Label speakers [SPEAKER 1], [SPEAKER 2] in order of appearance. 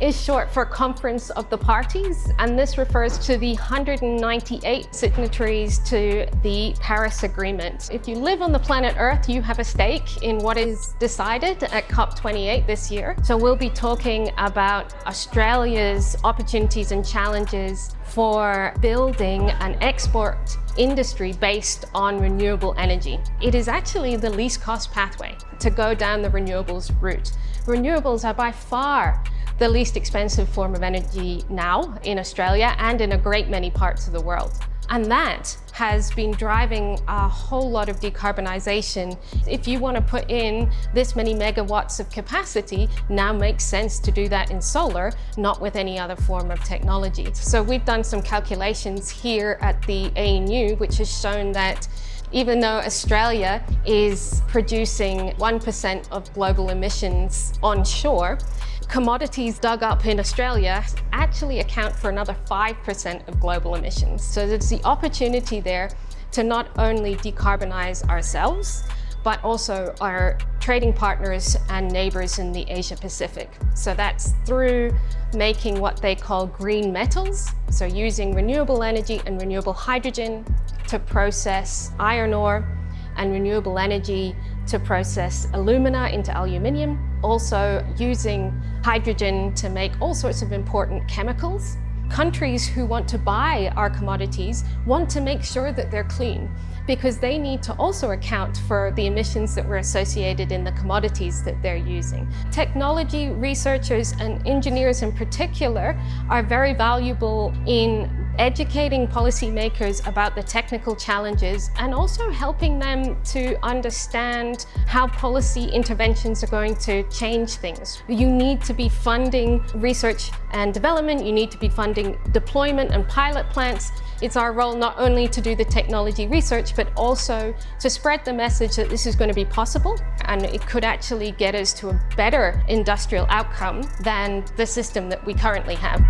[SPEAKER 1] is short for Conference of the Parties, and this refers to the 198 signatories to the Paris Agreement. If you live on the planet Earth, you have a stake in what is decided at COP28 this year. So we'll be talking about Australia's opportunities and challenges for building an export industry based on renewable energy. It is actually the least cost pathway to go down the renewables route. Renewables are by far the least expensive form of energy now in Australia and in a great many parts of the world. And that has been driving a whole lot of decarbonisation. If you want to put in this many megawatts of capacity, now makes sense to do that in solar, not with any other form of technology. So we've done some calculations here at the ANU, which has shown that even though Australia is producing 1% of global emissions onshore, commodities dug up in Australia actually account for another 5% of global emissions. So there's the opportunity there to not only decarbonize ourselves, but also our trading partners and neighbours in the Asia Pacific. So that's through making what they call green metals, so using renewable energy and renewable hydrogen to process iron ore, and renewable energy to process alumina into aluminium. Also using hydrogen to make all sorts of important chemicals. Countries who want to buy our commodities want to make sure that they're clean, because they need to also account for the emissions that were associated in the commodities that they're using. Technology researchers and engineers in particular are very valuable in educating policymakers about the technical challenges and also helping them to understand how policy interventions are going to change things. You need to be funding research and development, you need to be funding deployment and pilot plants. It's our role not only to do the technology research, but also to spread the message that this is going to be possible and it could actually get us to a better industrial outcome than the system that we currently have.